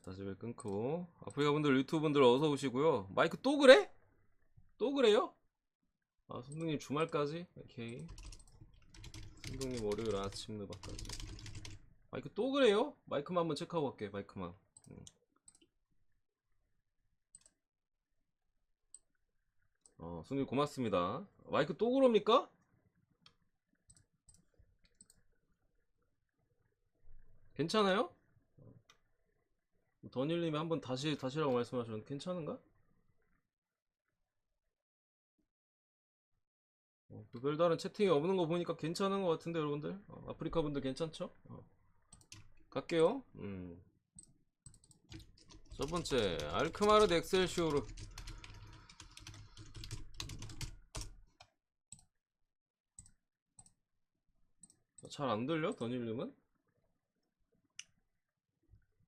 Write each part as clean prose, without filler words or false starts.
다시 왜 끊고. 아프리카 분들, 유튜브 분들 어서 오시고요. 마이크 또 그래? 또 그래요? 아, 손동님 주말까지? 오케이. 손동님 월요일 아침 느바까지. 마이크 또 그래요? 마이크만 한번 체크하고 갈게. 마이크만. 손님 고맙습니다. 마이크 또 그럽니까? 괜찮아요? 더닐님이 한번 다시라고 말씀하셨는데 괜찮은가? 별다른 채팅이 없는 거 보니까 괜찮은 것 같은데 여러분들. 아프리카 분들 괜찮죠? 갈게요. 첫 번째 알크마르드 엑셀시오르. 잘 안 들려? 더닐님은?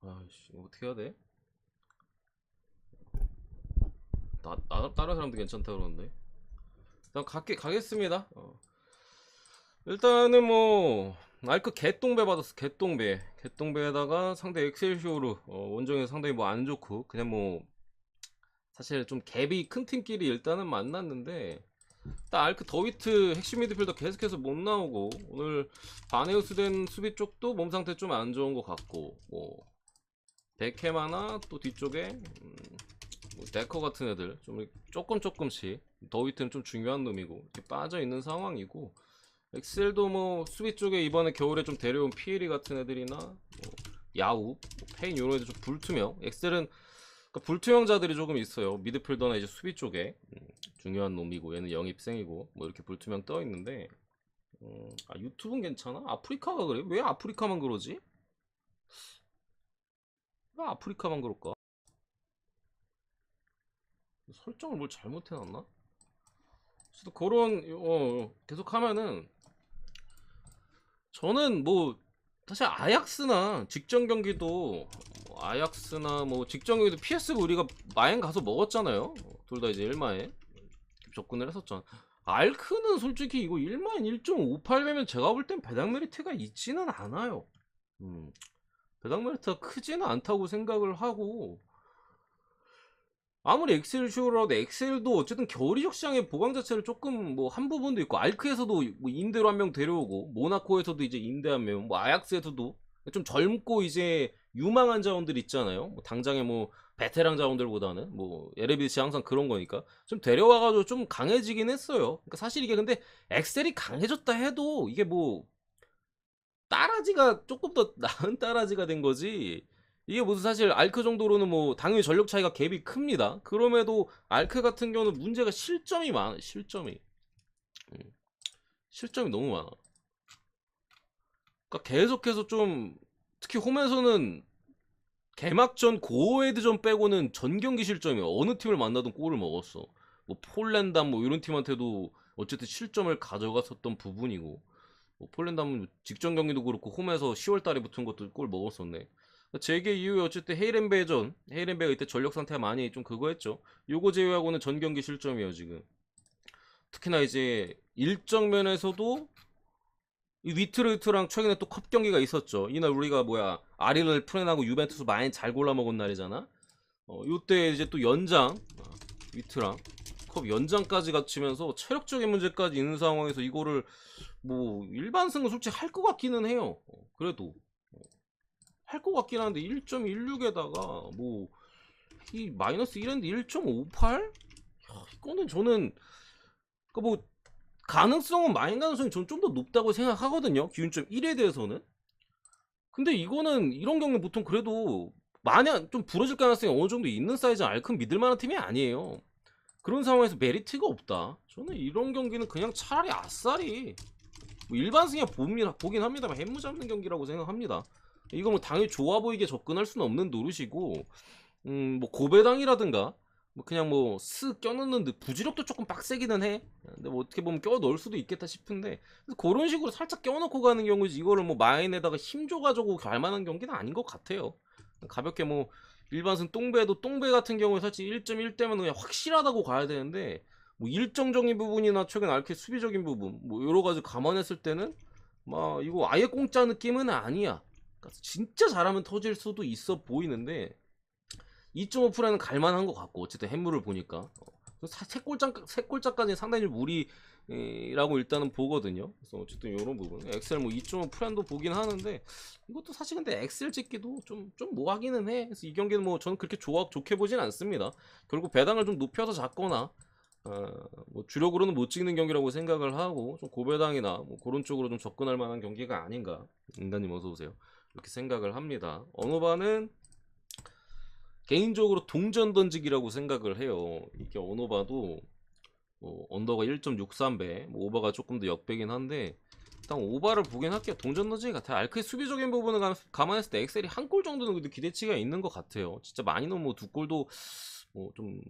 아이씨, 어떻게 해야 돼? 다른 사람도 괜찮다 그러는데. 일단 가겠습니다. 일단은 뭐 알크 개똥배 받았어. 개똥배에다가 상대 엑셀시오르. 원정에서 상당히 뭐 안 좋고 그냥 뭐 사실 좀 갭이 큰 팀끼리 일단은 만났는데 딱 알크 더위트 핵심 미드필더 계속해서 못 나오고 오늘 바네우스 된 수비 쪽도 몸 상태 좀 안 좋은 것 같고 뭐 베캠 하나 또 뒤쪽에 뭐 데커 같은 애들 좀 조금씩 더위트는 좀 중요한 놈이고 이렇게 빠져 있는 상황이고 엑셀도 뭐 수비 쪽에 이번에 겨울에 좀 데려온 피에리 같은 애들이나 뭐 야우, 뭐 페인 이런 애들 좀 불투명. 엑셀은 그러니까 불투명자들이 조금 있어요. 미드필더나 이제 수비 쪽에 중요한 놈이고 얘는 영입생이고 뭐 이렇게 불투명 떠 있는데 유튜브는 괜찮아? 아프리카가 그래? 왜 아프리카만 그러지? 왜 아프리카만 그럴까? 설정을 뭘 잘못해놨나? 그래서 그런 계속 하면은 저는 뭐 사실 아약스나 직전 경기도 아약스나 뭐 직전 경기도 PS가 우리가 마엔 가서 먹었잖아요. 둘 다 이제 1마엔 접근을 했었잖아. 알크는 솔직히 이거 1마엔 1.58배면 제가 볼 땐 배당 메리트가 있지는 않아요. 배당 메리트가 크지는 않다고 생각을 하고 아무리 엑셀 쇼라도 엑셀도 어쨌든 겨울 이적 시장의 보강 자체를 조금 뭐 한 부분도 있고 알크에서도 뭐 임대로 한 명 데려오고 모나코에서도 이제 임대 한 명, 뭐 아약스에서도 좀 젊고 이제 유망한 자원들 있잖아요. 뭐 당장에 뭐 베테랑 자원들보다는 뭐 에레비시 항상 그런 거니까 좀 데려와가지고 좀 강해지긴 했어요. 그러니까 사실 이게 근데 엑셀이 강해졌다 해도 이게 뭐 따라지가 조금 더 나은 따라지가 된 거지. 이게 무슨 사실 알크 정도로는 뭐 당연히 전력 차이가 갭이 큽니다. 그럼에도 알크 같은 경우는 문제가 실점이 많아. 음, 실점이 너무 많아. 그러니까 계속해서 좀 특히 홈에서는 개막전 고에드전 빼고는 전 경기 실점이 어느 팀을 만나든 골을 먹었어. 뭐 폴란담 뭐 이런 팀한테도 어쨌든 실점을 가져갔었던 부분이고 뭐 폴란담은 직전 경기도 그렇고 홈에서 10월 달에 붙은 것도 골 먹었었네. 재개 이후에 어쨌든 헤이렌베가 이때 전력 상태가 많이 좀 그거 했죠. 요거 제외하고는 전 경기 실점이에요 지금. 특히나 이제 일정 면에서도 이 위트르트랑 최근에 또 컵 경기가 있었죠. 이날 우리가 뭐야 아리를 프렌하고 유벤투스 많이 잘 골라 먹은 날이잖아. 요때 이제 또 연장 위트랑 컵 연장까지 갖추면서 체력적인 문제까지 있는 상황에서 이거를 뭐 일반 승은 솔직히 할 것 같기는 해요. 그래도 할 것 같긴 한데 1.16에다가 뭐 이 마이너스 1인데 1.58? 이거는 저는 그뭐 가능성은 마인 가능성이 저는 좀 더 높다고 생각하거든요. 기준점 1에 대해서는. 근데 이거는 이런 경우는 보통 그래도 만약 좀 부러질 가능성이 어느 정도 있는 사이즈 알큰 믿을 만한 팀이 아니에요. 그런 상황에서 메리트가 없다. 저는 이런 경기는 그냥 차라리 아싸리 뭐 일반 승에 보긴 합니다만 해무 잡는 경기라고 생각합니다. 이거 뭐 당연히 좋아 보이게 접근할 수는 없는 노릇이고 뭐 고배당이라든가 뭐 그냥 뭐 스 껴넣는 부지력도 조금 빡세기는 해. 근데 뭐 어떻게 보면 껴 넣을 수도 있겠다 싶은데 그런 식으로 살짝 껴넣고 가는 경우지 이거를 뭐 마인에다가 힘 줘가지고 갈 만한 경기는 아닌 것 같아요. 가볍게 뭐 일반승 똥배도 똥배 같은 경우에 사실 1.1대면 그냥 확실하다고 가야 되는데 뭐 일정적인 부분이나 최근 알케 수비적인 부분 뭐 여러 가지 감안했을 때는 막 이거 아예 공짜 느낌은 아니야. 그러니까 진짜 잘하면 터질 수도 있어 보이는데 2.5%는 갈만한 것 같고 어쨌든 햄물을 보니까 세 골짜까지는 상당히 좀 무리라고 일단은 보거든요. 그래서 어쨌든 이런 부분 엑셀 뭐 2.5%도 보긴 하는데 이것도 사실 근데 엑셀 찍기도 좀 뭐하기는 해. 그래서 이 경기는 뭐 저는 그렇게 좋게 보진 않습니다. 결국 배당을 좀 높여서 잡거나 뭐 주력으로는 못 찍는 경기라고 생각을 하고 좀 고배당이나 뭐 그런 쪽으로 좀 접근할 만한 경기가 아닌가. 인간님 어서 오세요. 이렇게 생각을 합니다. 언어바는 개인적으로 동전 던지기라고 생각을 해요. 이게 언어바도 뭐 언더가 1.63배, 뭐 오버가 조금 더 역배긴 한데 일단 오버를 보긴 할게요. 동전 던지기 같아요. 알크의 수비적인 부분을 감안했을 때 엑셀이 한 골 정도는 그래도 기대치가 있는 것 같아요. 진짜 많이 넣으면 뭐 두 골도 뭐 좀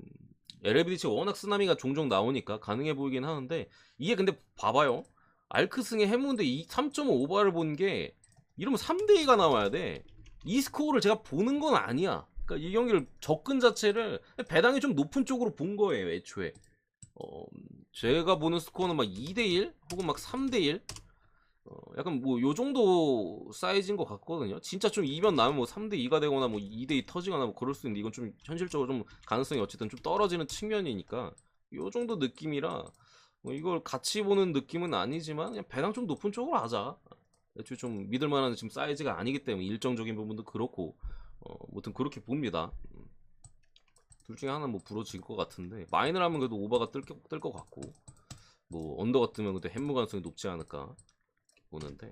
LBD치 워낙 쓰나미가 종종 나오니까 가능해 보이긴 하는데 이게 근데 봐봐요. 알크승의 해문데 3.5 오버를 본 게 이러면 3대2가 나와야 돼. 이 스코어를 제가 보는 건 아니야. 그러니까 이 경기를 접근 자체를 배당이 좀 높은 쪽으로 본 거예요, 애초에. 제가 보는 스코어는 막 2대1 혹은 막 3대1 약간 뭐 요 정도 사이즈인 것 같거든요. 진짜 좀 이변 나면 뭐 3대2가 되거나 뭐 2대2 터지거나 뭐 그럴 수 있는데 이건 좀 현실적으로 좀 가능성이 어쨌든 좀 떨어지는 측면이니까 요 정도 느낌이라 뭐 이걸 같이 보는 느낌은 아니지만 그냥 배당 좀 높은 쪽으로 하자. 애초에 좀 믿을 만한 지금 사이즈가 아니기 때문에 일정적인 부분도 그렇고 뭐든 그렇게 봅니다. 둘 중에 하나 뭐 부러질 것 같은데 마인을 하면 그래도 오버가 뜰 것 같고 뭐 언더가 뜨면 그때 햄무 가능성이 높지 않을까 보는데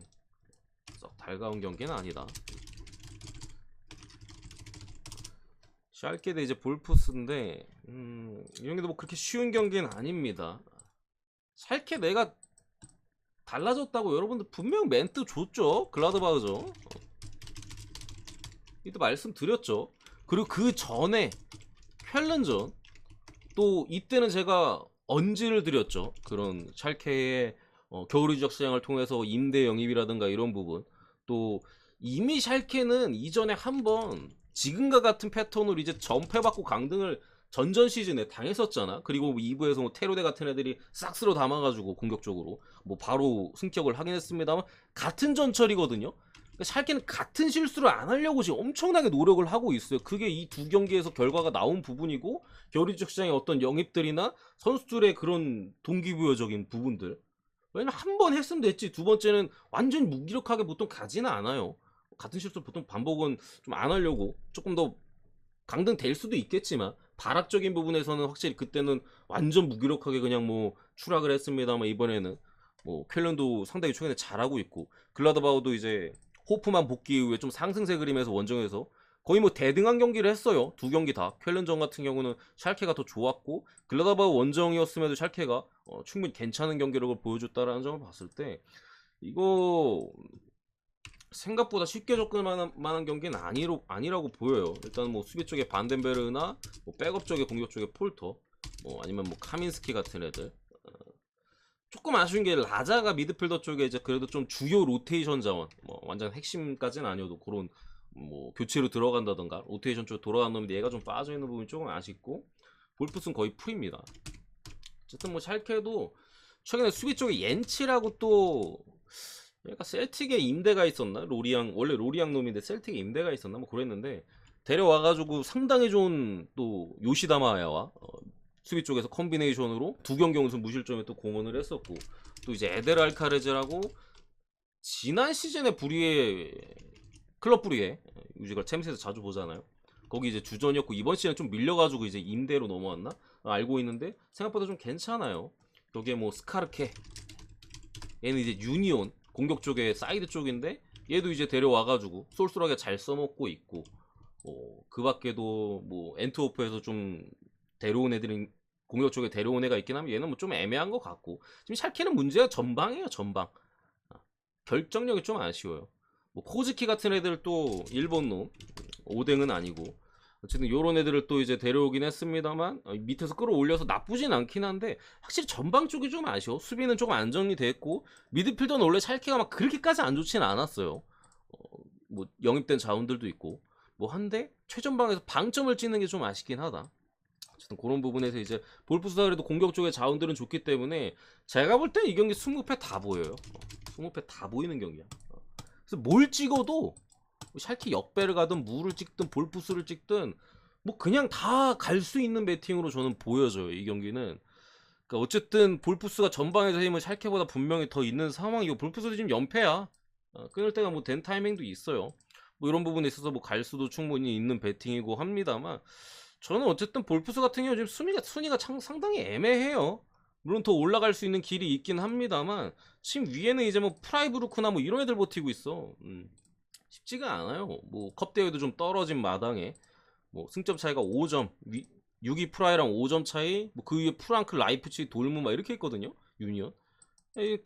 썩 달가운 경기는 아니다. 샬케 대 이제 볼프스인데 이 경기도 뭐 그렇게 쉬운 경기는 아닙니다. 샬케 내가 달라졌다고 여러분들 분명 멘트 줬죠. 글라드바흐죠. 이때 말씀드렸죠. 그리고 그 전에 쾰른전 또 이때는 제가 언지를 드렸죠. 그런 샬케의 겨울 이적 시장을 통해서 임대 영입이라든가 이런 부분 또 이미 샬케는 이전에 한번 지금과 같은 패턴으로 이제 전패받고 강등을 전전 시즌에 당했었잖아. 그리고 2부에서 뭐 테로데 같은 애들이 싹 쓸어 담아가지고 공격적으로 뭐 바로 승격을 하긴 했습니다만 같은 전철이거든요. 샬케는 같은 실수를 안 하려고 지금 엄청나게 노력을 하고 있어요. 그게 이 두 경기에서 결과가 나온 부분이고 겨울이적 시장의 어떤 영입들이나 선수들의 그런 동기부여적인 부분들. 왜냐면 한 번 했으면 됐지 두 번째는 완전 무기력하게 보통 가지는 않아요. 같은 실수 보통 반복은 좀 안 하려고 조금 더 강등될 수도 있겠지만 발악적인 부분에서는 확실히 그때는 완전 무기력하게 그냥 뭐 추락을 했습니다만 이번에는 뭐 쾰른도 상당히 최근에 잘하고 있고 글라드바우도 이제 호프만 복귀 이후에 좀 상승세 그림에서 원정에서 거의 뭐 대등한 경기를 했어요. 두 경기 다. 쾰른전 같은 경우는 샬케가 더 좋았고 글라드바우 원정이었음에도 샬케가 충분히 괜찮은 경기력을 보여줬다라는 점을 봤을 때 이거 생각보다 쉽게 접근할 만한 경기는 아니라고 보여요. 일단 뭐 수비 쪽에 반덴베르나 뭐 백업 쪽에 공격 쪽에 폴터 뭐 아니면 뭐 카민스키 같은 애들 조금 아쉬운 게 라자가 미드필더 쪽에 이제 그래도 좀 주요 로테이션 자원 뭐 완전 핵심까지는 아니어도 그런 뭐 교체로 들어간다던가 로테이션 쪽에 돌아간 놈인데 얘가 좀 빠져있는 부분이 조금 아쉽고 볼프스는 거의 풀입니다. 어쨌든 뭐 샬케도 최근에 수비 쪽에 옌치라고 또 얘가 셀틱에 임대가 있었나? 원래 로리앙 놈인데 셀틱에 임대가 있었나? 뭐 그랬는데 데려와가지고 상당히 좋은 또 요시다마야와 수비 쪽에서 콤비네이션으로 두 경기 연속 무실점에 또 공헌을 했었고 또 이제 에델 알카레즈라고 지난 시즌에 클럽 부리에 유지가 챔스에서 자주 보잖아요. 거기 이제 주전이었고 이번 시즌에 좀 밀려가지고 이제 임대로 넘어왔나 알고 있는데 생각보다 좀 괜찮아요. 여기에 뭐 스카르케 얘는 이제 유니온 공격 쪽에 사이드 쪽인데 얘도 이제 데려와가지고 쏠쏠하게 잘 써먹고 있고 그 밖에도 뭐 엔트워프에서 좀 데려온 애들은 공격 쪽에 데려온 애가 있긴 하면 얘는 뭐 좀 애매한 것 같고 지금 샬케는 문제가 전방이에요. 전방 결정력이 좀 아쉬워요. 뭐 코즈키 같은 애들 또 일본 놈 오뎅은 아니고 어쨌든 요런 애들을 또 이제 데려오긴 했습니다만 밑에서 끌어올려서 나쁘진 않긴 한데 확실히 전방 쪽이 좀 아쉬워. 수비는 조금 안정이 됐고 미드필더는 원래 샬케가 막 그렇게까지 안 좋지는 않았어요. 뭐 영입된 자원들도 있고 뭐 한데 최전방에서 방점을 찍는 게 좀 아쉽긴 하다. 어쨌든 그런 부분에서 이제 볼프스가 그래도 공격 쪽의 자원들은 좋기 때문에 제가 볼 때 이 경기 20패 다 보여요. 20패 다 보이는 경기야. 그래서 뭘 찍어도 샬케 역배를 가든 무를 찍든 볼프스를 찍든 뭐 그냥 다 갈 수 있는 배팅으로 저는 보여져요, 이 경기는. 그러니까 어쨌든 볼프스가 전방에서 힘은 샬케보다 분명히 더 있는 상황이고, 볼프스도 지금 연패야. 끊을 때가 뭐 된 타이밍도 있어요. 뭐 이런 부분에 있어서 뭐 갈 수도 충분히 있는 배팅이고 합니다만, 저는 어쨌든 볼프스 같은 경우 지금 순위가 상당히 애매해요. 물론 더 올라갈 수 있는 길이 있긴 합니다만, 지금 위에는 이제 뭐 프라이브루크나 뭐 이런 애들 버티고 있어. 쉽지가 않아요. 뭐 컵 대회도 좀 떨어진 마당에 뭐 승점 차이가 5점, 6위 프라이랑 5점 차이, 뭐 그 위에 프랑크, 라이프치, 돌무 막 이렇게 있거든요. 유니언.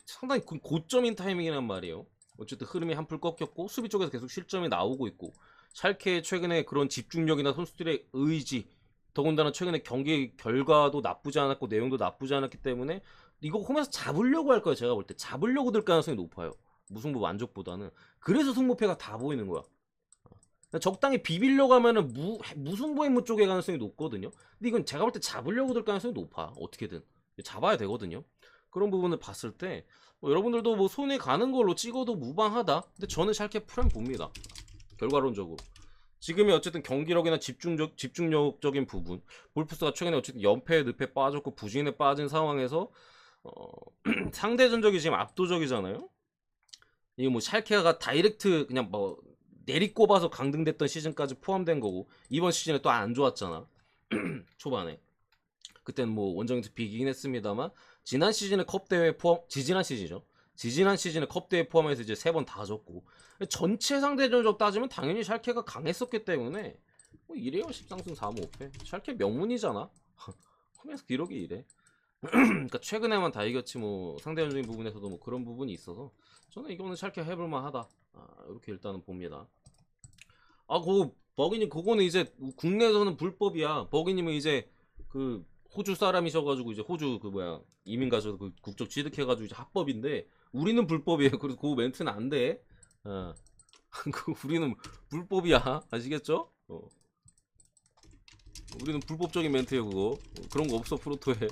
상당히 고점인 타이밍이란 말이에요. 어쨌든 흐름이 한풀 꺾였고, 수비 쪽에서 계속 실점이 나오고 있고, 샬케의 최근에 그런 집중력이나 선수들의 의지, 더군다나 최근에 경기 결과도 나쁘지 않았고 내용도 나쁘지 않았기 때문에 이거 홈에서 잡으려고 할 거예요. 제가 볼 때 잡으려고 들 가능성이 높아요. 무승부 만족보다는. 그래서 승부패가 다 보이는 거야. 적당히 비비려고 하면은 무승부 임무 쪽에 가능성이 높거든요. 근데 이건 제가 볼 때 잡으려고 들 가능성이 높아. 어떻게든 잡아야 되거든요. 그런 부분을 봤을 때 뭐 여러분들도 뭐 손에 가는 걸로 찍어도 무방하다. 근데 저는 샬케 프라임 봅니다. 결과론적으로 지금이 어쨌든 경기력이나 집중력적인 부분, 볼프스가 최근에 어쨌든 연패에 늪에 빠졌고 부진에 빠진 상황에서 상대 전적이 지금 압도적이잖아요. 이게 뭐 샬케가 다이렉트 그냥 뭐 내리꼽아서 강등됐던 시즌까지 포함된 거고, 이번 시즌에 또 안 좋았잖아. 초반에 그때는 뭐 원정에서 비기긴 했습니다만, 지난 시즌에 컵 대회 포함, 지지난 시즌이죠. 지지난 시즌에 컵 대회 포함해서 이제 3번 다 졌고, 전체 상대 전적 따지면 당연히 샬케가 강했었기 때문에 뭐 이래요. 10상승 4무 5패. 샬케 명문이잖아. 홈에서 기록이 이래. 그러니까 최근에만 다 이겼지 뭐 상대 전적인 부분에서도 뭐 그런 부분이 있어서 저는 이거는 샬케 해볼만하다. 이렇게 일단은 봅니다. 그거 버기님 그거는 이제 국내에서는 불법이야. 버기님은 이제 그 호주 사람이셔가지고 이제 호주 그 뭐야 이민 가셔서 그 국적 취득해가지고 이제 합법인데, 우리는 불법이에요. 그래서 그 멘트는 안 돼. 우리는 불법이야. 아시겠죠? 우리는 불법적인 멘트예요. 그거 그런 거 없어 프로토에.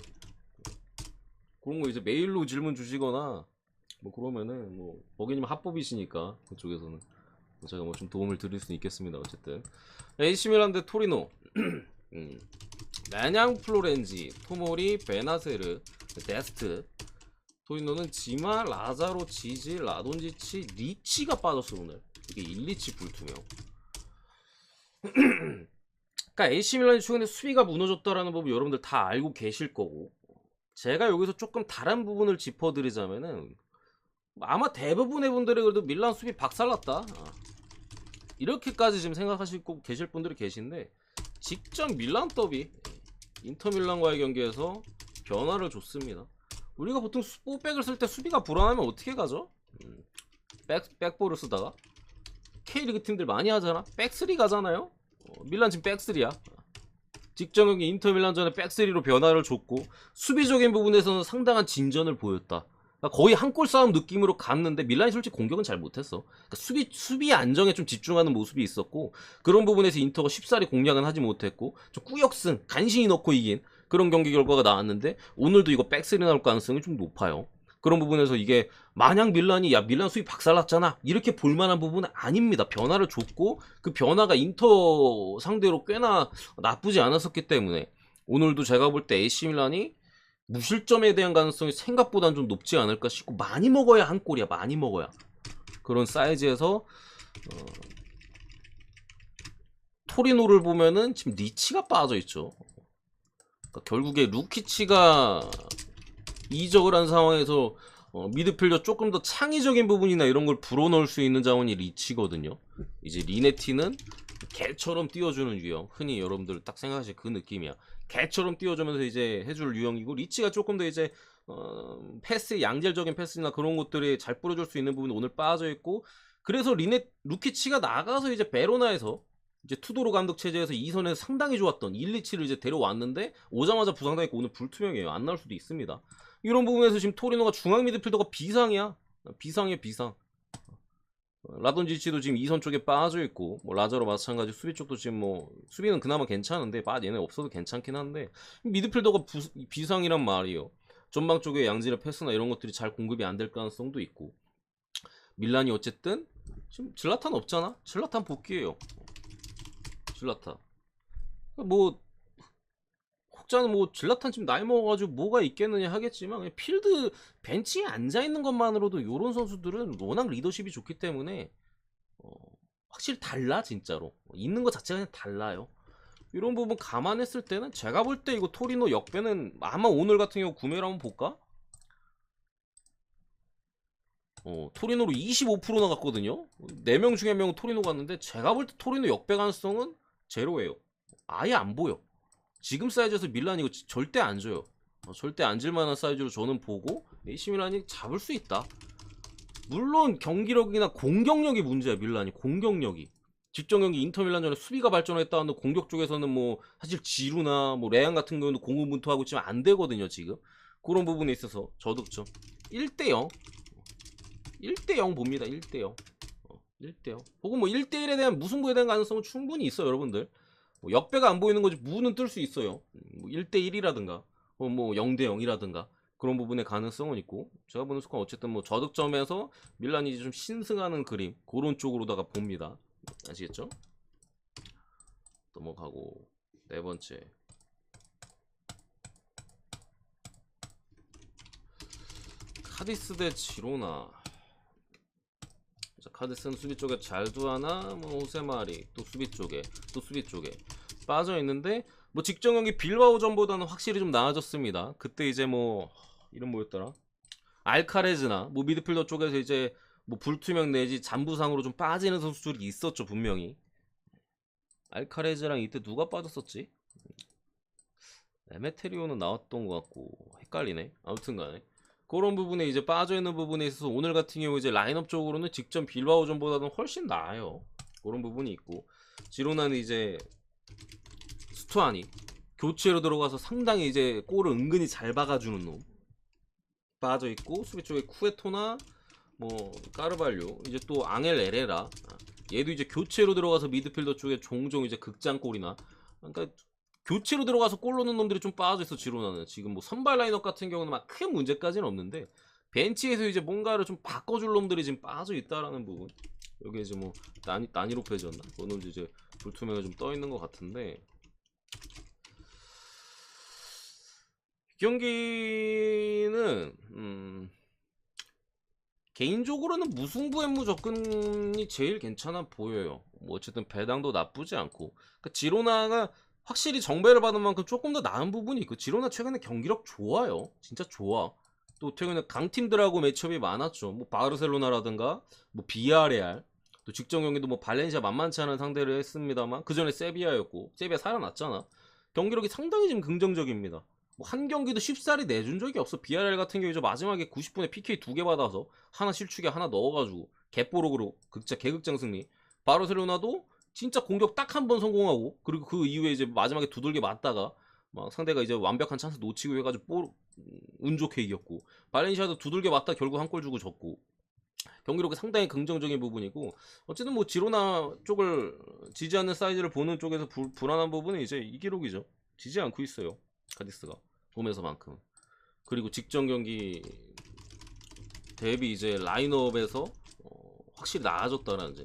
그런 거 이제 메일로 질문 주시거나 뭐 그러면은 뭐 버기님 합법이시니까 그쪽에서는 제가 뭐 좀 도움을 드릴 수 있겠습니다. 어쨌든 AC 밀란 대 토리노. 나냥 플로렌지, 토모리, 베나세르, 데스트. 토리노는 지마, 라자로, 지지, 라돈지치, 리치가 빠졌어 오늘. 이게 1리치 불투명. 그러니까 AC밀란이 최근에 수비가 무너졌다라는 부분 여러분들 다 알고 계실 거고, 제가 여기서 조금 다른 부분을 짚어드리자면은 아마 대부분의 분들이 그래도 밀란 수비 박살났다 이렇게까지 지금 생각하시고 계실 분들이 계신데, 직접 밀란 더비 인터밀란과의 경기에서 변화를 줬습니다. 우리가 보통 스포백을 쓸 때 수비가 불안하면 어떻게 가죠? 백볼을 쓰다가 K리그 팀들 많이 하잖아. 백스리 가잖아요. 밀란 지금 백스리야. 직전 경기 인터밀란전에 백스리로 변화를 줬고, 수비적인 부분에서는 상당한 진전을 보였다. 그러니까 거의 한 골 싸움 느낌으로 갔는데 밀란이 솔직히 공격은 잘 못했어. 그러니까 수비 안정에 좀 집중하는 모습이 있었고, 그런 부분에서 인터가 쉽사리 공략은 하지 못했고 좀 꾸역승 간신히 넣고 이긴 그런 경기 결과가 나왔는데, 오늘도 이거 백스리 나올 가능성이 좀 높아요. 그런 부분에서 이게 마냥 밀란이 야 밀란 수비 박살났잖아 이렇게 볼만한 부분은 아닙니다. 변화를 줬고 그 변화가 인터 상대로 꽤나 나쁘지 않았었기 때문에 오늘도 제가 볼 때 AC밀란이 무실점에 대한 가능성이 생각보다는 좀 높지 않을까 싶고, 많이 먹어야 한 골이야. 많이 먹어야. 그런 사이즈에서 토리노를 보면은 지금 리치가 빠져있죠. 그러니까 결국에 루키치가 이적을 한 상황에서 미드필더 조금 더 창의적인 부분이나 이런 걸 불어넣을 수 있는 자원이 리치거든요. 이제 리네티는 개처럼 띄워주는 유형, 흔히 여러분들 딱 생각하실 그 느낌이야. 개처럼 띄워주면서 이제 해줄 유형이고, 리치가 조금 더 이제 패스, 양질적인 패스나 그런 것들이 잘 뿌려줄 수 있는 부분이 오늘 빠져있고, 그래서 루키치가 나가서 이제 베로나에서 이제 투도로 감독 체제에서 2선에서 상당히 좋았던 1리치를 이제 데려왔는데 오자마자 부상당했고 오늘 불투명이에요. 안 나올 수도 있습니다. 이런 부분에서 지금 토리노가 중앙 미드필더가 비상이야. 비상이야 비상. 라돈지치도 지금 2선 쪽에 빠져있고, 뭐 라자로 마찬가지 수비 쪽도 지금 뭐 수비는 그나마 괜찮은데 얘네 없어도 괜찮긴 한데 미드필더가 비상이란 말이에요. 전방 쪽에 양질의 패스나 이런 것들이 잘 공급이 안 될 가능성도 있고, 밀란이 어쨌든 지금 질라탄 없잖아. 질라탄 복귀해요. 질라탄 뭐 혹자는 뭐 질라탄 지금 나이 먹어가지고 뭐가 있겠느냐 하겠지만 그냥 필드 벤치에 앉아 있는 것만으로도 요런 선수들은 워낙 리더십이 좋기 때문에 어, 확실히 달라 진짜로 있는 것 자체가 그냥 달라요. 이런 부분 감안했을 때는 제가 볼 때 이거 토리노 역배는 아마 오늘 같은 경우 구매를 한번 볼까? 토리노로 25% 나갔거든요. 4명 중에 1명은 토리노 갔는데 제가 볼 때 토리노 역배 가능성은 제로예요. 아예 안 보여. 지금 사이즈에서 밀란이 이거 절대 안 줘요. 절대 안 질 만한 사이즈로 저는 보고 AC 밀란이 잡을 수 있다. 물론 경기력이나 공격력이 문제야. 밀란이 공격력이 직전 경기 인터 밀란전에 수비가 발전했다 하는데 공격 쪽에서는 뭐 사실 지루나 뭐 레앙 같은 경우는 공군분투하고 있지만 안 되거든요. 지금 그런 부분에 있어서 저득점 1대0 1대0 봅니다. 1대0 1대0 혹은 뭐 1대1에 대한 무승부에 대한 가능성은 충분히 있어요. 여러분들 뭐 역배가 안 보이는 거지 무는 뜰 수 있어요. 뭐 1대1이라든가 뭐 0대0이라든가 그런 부분의 가능성은 있고 제가 보는 스코어 어쨌든 뭐 저득점에서 밀란이 좀 신승하는 그림 그런 쪽으로다가 봅니다. 아시겠죠? 넘어가고 네 번째 카디스 대 지로나. 자, 카디스는 수비 쪽에 잘두하나 뭐 호세마리 또 수비 쪽에 빠져 있는데 뭐 직전 경기 빌바오전보다는 확실히 좀 나아졌습니다. 그때 이제 뭐 이름 뭐였더라? 알카레즈나 뭐 미드필더 쪽에서 이제 뭐 불투명 내지 잔부상으로 좀 빠지는 선수들이 있었죠. 분명히 알카레즈랑 이때 누가 빠졌었지? 에메테리오는 나왔던 것 같고 헷갈리네. 아무튼간에 그런 부분에 이제 빠져있는 부분에 있어서 오늘 같은 경우 이제 라인업 쪽으로는 직전 빌바오전보다는 훨씬 나아요. 그런 부분이 있고 지로나는 이제 스투아니 교체로 들어가서 상당히 이제 골을 은근히 잘 박아주는 놈 빠져있고 수비 쪽에 쿠에토나 뭐 까르발료 이제 또 앙헬 에레라 얘도 이제 교체로 들어가서 미드필더 쪽에 종종 이제 극장골이나 그러니까 교체로 들어가서 골 넣는 놈들이 좀 빠져있어. 지로나는 지금 뭐 선발 라인업 같은 경우는 막 큰 문제까지는 없는데 벤치에서 이제 뭔가를 좀 바꿔줄 놈들이 지금 빠져있다라는 부분. 여기 이제 뭐 나니로 패졌나 그거는 이제 불투명에 좀 떠있는 것 같은데 이 경기는 개인적으로는 무승부의 무조건이 제일 괜찮아 보여요. 뭐 어쨌든 배당도 나쁘지 않고 그러니까 지로나가 확실히 정배를 받은 만큼 조금 더 나은 부분이 있고 지로나 최근에 경기력 좋아요. 진짜 좋아. 또 최근에 강팀들하고 매치업이 많았죠. 뭐 바르셀로나라든가 뭐 비아레알 또 직전 경기도 뭐 발렌시아 만만치 않은 상대를 했습니다만 그 전에 세비야였고 세비야 살아났잖아. 경기력이 상당히 지금 긍정적입니다. 뭐 한 경기도 쉽사리 내준 적이 없어. 비아레알 같은 경우 이제 마지막에 90분에 PK 2개 받아서 하나 실축에 하나 넣어가지고 개뽀록으로 개극장 승리. 바르셀로나도 진짜 공격 딱 한 번 성공하고 그리고 그 이후에 이제 마지막에 두들겨 맞다가 막 상대가 이제 완벽한 찬스 놓치고 해가지고 운 좋게 이겼고 발렌시아도 두들겨 맞다 결국 한 골 주고 졌고 경기력이 상당히 긍정적인 부분이고 어쨌든 뭐 지로나 쪽을 지지 않는 사이즈를 보는 쪽에서 불안한 부분은 이제 이 기록이죠. 지지 않고 있어요. 카디스가 홈에서만큼 그리고 직전 경기 대비 이제 라인업에서 확실히 나아졌다는 이제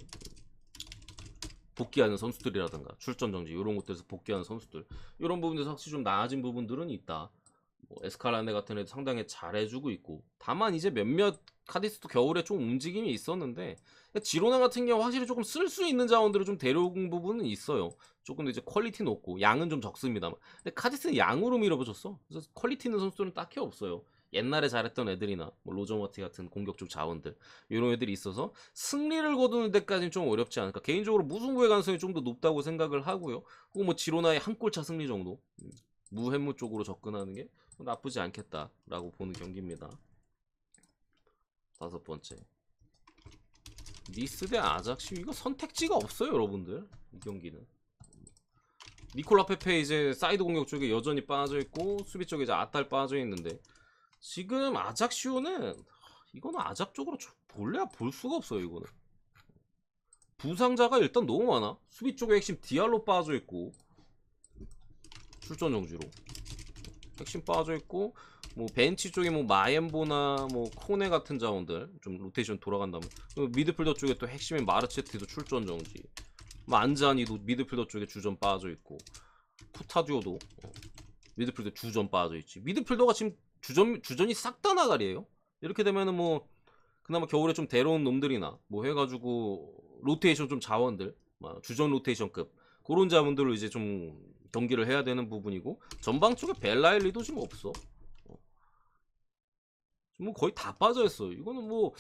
복귀하는 선수들이라든가 출전 정지 이런 것들에서 복귀하는 선수들 이런 부분에서 확실히 좀 나아진 부분들은 있다. 뭐 에스칼라네 같은 애도 상당히 잘해주고 있고 다만 이제 몇몇 카디스도 겨울에 좀 움직임이 있었는데 지로나 같은 경우 확실히 조금 쓸 수 있는 자원들을 좀 데려온 부분은 있어요. 조금 더 이제 퀄리티 높고 양은 좀 적습니다만 근데 카디스는 양으로 밀어붙였어. 그래서 퀄리티 있는 선수들은 딱히 없어요. 옛날에 잘했던 애들이나 뭐 로저머티 같은 공격적 자원들 이런 애들이 있어서 승리를 거두는 데까지는 좀 어렵지 않을까. 개인적으로 무승부의 가능성이 좀 더 높다고 생각을 하고요. 혹은 뭐 지로나의 한 골차 승리 정도 무해무 쪽으로 접근하는 게 나쁘지 않겠다라고 보는 경기입니다. 다섯 번째 니스 대 아작시. 이거 선택지가 없어요 여러분들. 이 경기는 니콜라 페페 이제 사이드 공격 쪽에 여전히 빠져있고 수비 쪽에 이제 아탈 빠져있는데 지금 아작시오는 이거는 아작 쪽으로 볼래야 볼 수가 없어요. 이거는 부상자가 일단 너무 많아. 수비 쪽에 핵심 디알로 빠져있고 출전 정지로 핵심 빠져있고 뭐 벤치 쪽에 뭐 마엠보나 뭐 코네 같은 자원들 좀 로테이션 돌아간다면 미드필더 쪽에 또 핵심인 마르체티도 출전 정지 뭐 안자니도 미드필더 쪽에 주전 빠져있고 쿠타디오도 미드필더 주전 빠져있지. 미드필더가 지금 주전이 싹 다 나가리에요. 이렇게 되면은 뭐 그나마 겨울에 좀 데려온 놈들이나 뭐 해가지고 로테이션 좀 자원들 주전 로테이션급 그런 자원들로 이제 좀 경기를 해야 되는 부분이고, 전방 쪽에 벨라일리도 지금 없어. 뭐 거의 다 빠져있어. 이거는 뭐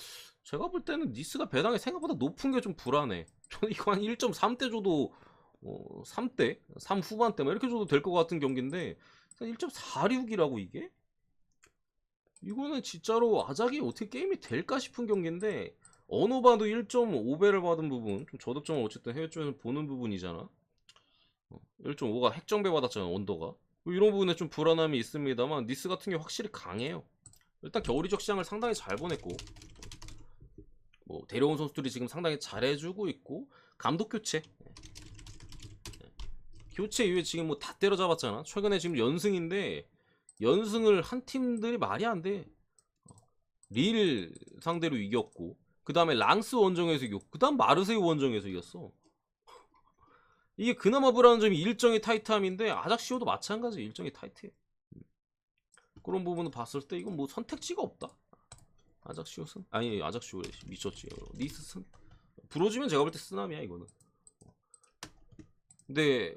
제가 볼 때는 니스가 배당이 생각보다 높은 게 좀 불안해. 저는 이거 한 1.3대 줘도 3대 3 후반대 막 이렇게 줘도 될 것 같은 경기인데 1.46이라고 이게? 이거는 진짜로 아작이 어떻게 게임이 될까 싶은 경기인데, 어느 봐도 1.5배를 받은 부분, 좀 저득점을 어쨌든 해외 쪽에서 보는 부분이잖아. 1.5가 핵정배 받았잖아, 언더가. 뭐 이런 부분에 좀 불안함이 있습니다만 니스 같은 게 확실히 강해요. 일단 겨울 이적 시장을 상당히 잘 보냈고, 뭐 데려온 선수들이 지금 상당히 잘해주고 있고, 감독 교체 이후에 지금 뭐 다 때려잡았잖아. 최근에 지금 연승인데 연승을 한 팀들이 말이 안 돼. 릴 상대로 이겼고, 그 다음에 랑스 원정에서 이겼고, 그 다음 마르세유 원정에서 이겼어. 이게 그나마 불안한 점이 일정이 타이트함인데 아작시오도 마찬가지. 일정이 타이트해. 그런 부분을 봤을 때 이건 뭐 선택지가 없다. 아작시오슨? 아니 아작시오래 미쳤지. 니스슨? 부러지면 제가 볼 때 쓰나미야 이거는. 근데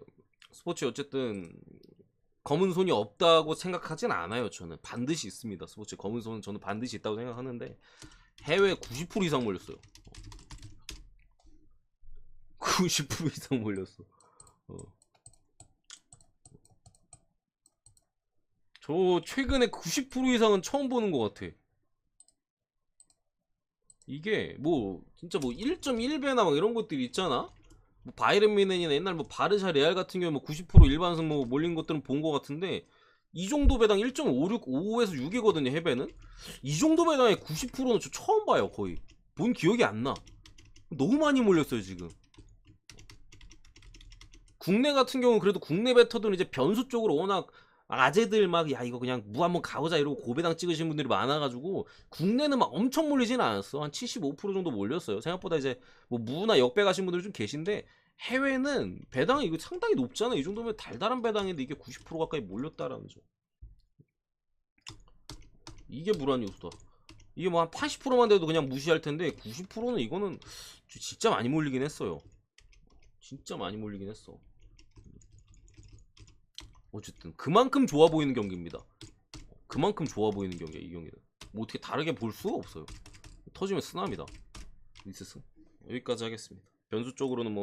스포츠 어쨌든 검은 손이 없다고 생각하진 않아요. 저는 반드시 있습니다. 스포츠 검은 손은 저는 반드시 있다고 생각하는데 해외 90% 이상 몰렸어요. 90% 이상 몰렸어. 저 최근에 90% 이상은 처음 보는 것 같아. 이게 뭐 진짜 뭐 1.1배나 막 이런 것들이 있잖아. 뭐 바이에른 뮌헨이나 옛날 뭐 바르샤 레알 같은 경우 뭐90% 일반승 뭐 몰린 것들은 본 것 같은데, 이 정도 배당 1.56, 5에서 6이거든요 해배는. 이 정도 배당에 90%는 저 처음 봐요. 거의 본 기억이 안 나. 너무 많이 몰렸어요 지금. 국내 같은 경우는 그래도 국내 베터들은 이제 변수 쪽으로 워낙 아재들 막 야 이거 그냥 무 한번 가보자 이러고 고배당 찍으신 분들이 많아가지고 국내는 막 엄청 몰리진 않았어. 한 75% 정도 몰렸어요. 생각보다 이제 뭐 무나 역배 가신 분들이 좀 계신데, 해외는 배당이 이거 상당히 높잖아. 이 정도면 달달한 배당인데 이게 90% 가까이 몰렸다라는 점. 이게 불안 요소다. 이게 뭐 한 80%만 돼도 그냥 무시할 텐데 90%는 이거는 진짜 많이 몰리긴 했어요. 진짜 많이 몰리긴 했어. 어쨌든 그만큼 좋아 보이는 경기입니다. 그만큼 좋아 보이는 경기야 이 경기는. 뭐 어떻게 다르게 볼 수가 없어요. 터지면 쓰나미다. 리스스 여기까지 하겠습니다. 변수 쪽으로는 뭐